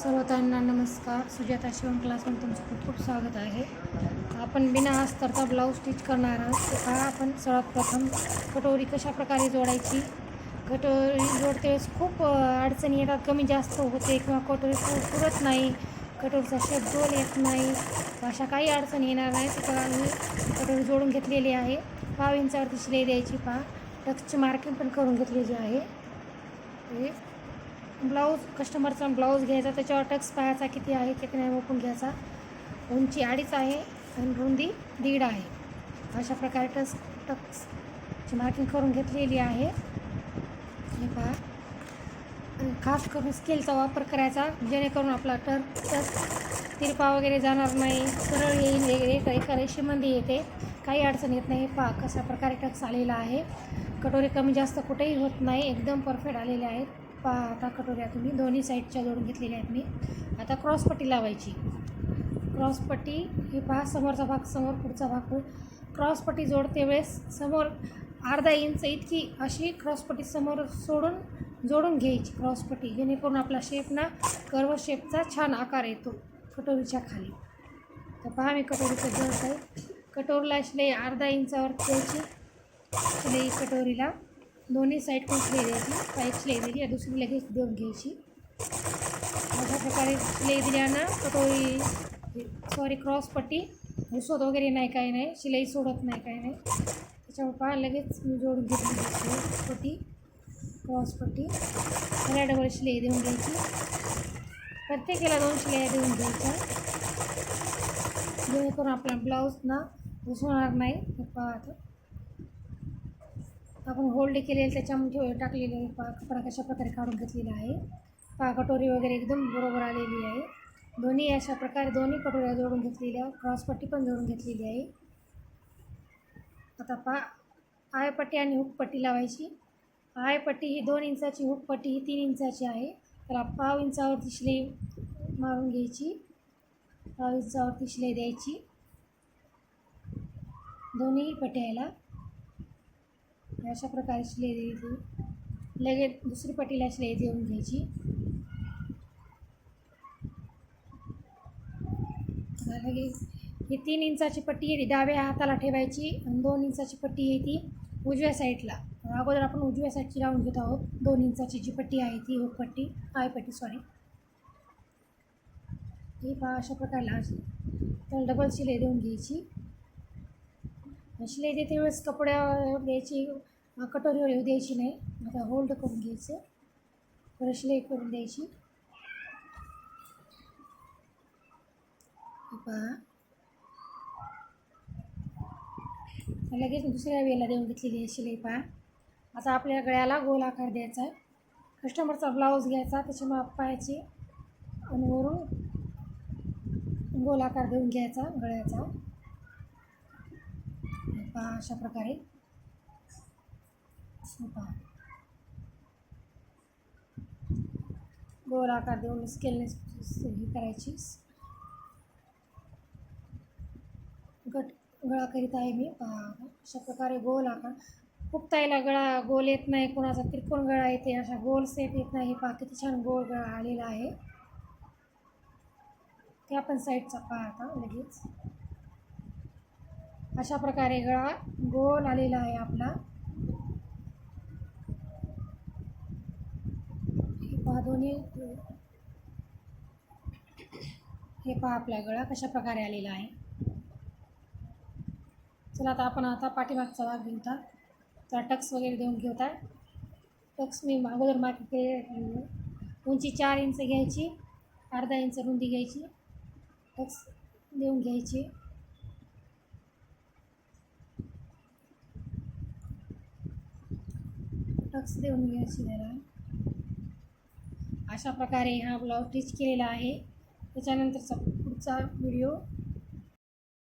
सर्वतांना नमस्कार. सुजाता शिवण क्लासमध्ये तुमचं खूप खूप स्वागत आहे. आपण बिना अस्तरचा ब्लाऊज स्टिच करणार आहोत. हा आपण सर्वात प्रथम कटोरी कशा प्रकारे जोडायची. कटोरी जोडते वेळेस खूप अडचणी येतात, कमी जास्त होते किंवा कटोरी पुरत नाही, कटोरीचा शेप गोल येत नाही. अशा काही अडचणी येणार नाही. तर मी कटोरी जोडून घेतलेली आहे. 5 इंचावरती शिलाई द्यायची. टक्सची मार्किंग पण करून घेतलेली आहे. ब्लाऊज कस्टमरचा ब्लाऊज घ्यायचा, त्याच्यावर टक्स पाहायचा किती आहे किती नाही, मोपून घ्यायचा. उंची 2.5 आहे आणि रुंदी 1.5 आहे. अशा प्रकारे टक्सची मार्किंग करून घेतलेली आहे. हे पहा, खास करून स्केलचा वापर करायचा, जेणेकरून आपला टक्स तिरपा वगैरे जाणार नाही, सरळ येईल वगैरे, एका रेषेमध्ये येते, काही अडचण येत नाही. पहा कशा प्रकारे टक्स आलेला आहे. कटोरी कमी जास्त कुठेही होत नाही, एकदम परफेक्ट आलेले आहेत. पहा आता कटोऱ्या तुम्ही दोन्ही साईडच्या जोडून घेतलेल्या आहेत मी. आता क्रॉसपट्टी लावायची. क्रॉसपट्टी ही पहा, समोरचा भाग समोर, पुढचा भाग. क्रॉसपट्टी जोडते वेळेस समोर अर्धा इंच इतकी अशी क्रॉसपट्टी समोर सोडून जोडून घ्यायची क्रॉसपट्टी, जेणेकरून आपला शेप ना कर्व शेपचा छान आकार येतो कटोरीच्या खाली. तर पहा मी कटोरीचं जोडत आहे. कटोरीला शिलाई अर्धा इंचावर द्यायची. शिलाई कटोरीला दोन्ही साईडकडून शिलाई द्यायची. एक शिलाई दिली या दुसरी लगेच देऊन घ्यायची. अशा प्रकारे शिलाई दिल्यानं कटोरी क्रॉसपट्टी उसवत वगैरे नाही, काही नाही, शिलाई सोडत नाही, काही नाही. त्याच्यामुळे पहा लगेच मी जोडून घेतली क्रॉसपट्टी. त्याला डबल शिलाई देऊन घ्यायची. प्रत्येकाला 2 शिलाई देऊन घ्यायच्या, जेणेकरून आपला ब्लाऊज ना उसवणार नाही. पहा आता आपण होल्ड केलेलं त्याच्यामध्ये टाकलेले आहे. पहा कपडा कशा प्रकारे काढून घेतलेला आहे. पहा कटोरी वगैरे एकदम बरोबर आलेली आहे. दोन्ही अशा प्रकारे दोन्ही कटोऱ्या जोडून घेतलेल्या, क्रॉसपट्टी पण जोडून घेतलेली आहे. आता पहा, आयपट्टी आणि हुकपट्टी लावायची. आयपट्टी ही 2 इंचाची, हुकपट्टी ही 3 इंचाची आहे. त्याला 5 इंचावरती शिलाई मारून घ्यायची. 5 इंचावरती शिलाई द्यायची दोन्ही पट्ट्याला. अशा प्रकारे शिलाई द्यायची. लगेच दुसरी पट्टीला शिलाई देऊन घ्यायची. लगेच ही 3 इंचाची पट्टी आहे ती डाव्या हाताला ठेवायची आणि 2 इंचाची पट्टी आहे ती उजव्या साईडला. अगोदर आपण उजव्या साईडची लावून घेत आहोत. 2 इंचाची जी पट्टी आहे ती हुकपट्टी, आयपट्टी सॉरी, ही पहा अशा प्रकारे लावायची. त्याला डबल शिलाई देऊन घ्यायची. शिलाई देते वेळेस कपड्यावर द्यायची, कटोरीवर येऊ द्यायची नाही. आता होल्ड करून घ्यायचं, परत शिलाई करून द्यायची. पहा लगेच दुसऱ्या वेळेला देऊन घेतलेली आहे शिलाई. पहा आता आपल्या गळ्याला गोल आकार द्यायचा आहे. कस्टमरचा ब्लाऊज घ्यायचा, त्याची माप पाहायची आणि वरून गोल आकार देऊन घ्यायचा गळ्याचा. पहा अशा प्रकारे. पहा गोल आकार देऊन स्केलने ही करायची. गळा करीत आहे मी. पहा अशा प्रकारे गोल आकार. खूप ताईला गळा गोल येत नाही, कोणाचा त्रिकोण गळा येते, अशा गोल सेट येत नाही. पहा किती छान गोल गळा आलेला आहे. ते आपण साईडचा पहा आता लगेच. अशा प्रकारे गळा गोल आलेला आहे आपला. हे पहा दोन्ही, हे पहा आपला गळा कशा प्रकारे आलेला आहे. चला आता पाठीमागचा भाग घेऊता. तर टक्स वगैरे देऊन घेऊता. टक्स मी अगोदर मार्किंग केले. उंची 4 इंच घ्यायची, अर्धा इंच रुंदी घ्यायची. टक्स देऊन घ्यायची. टक्स देऊन घ्यायची जरा. अशा प्रकारे हा ब्लाऊज स्टिच केलेला आहे. त्याच्यानंतरचा पुढचा व्हिडिओ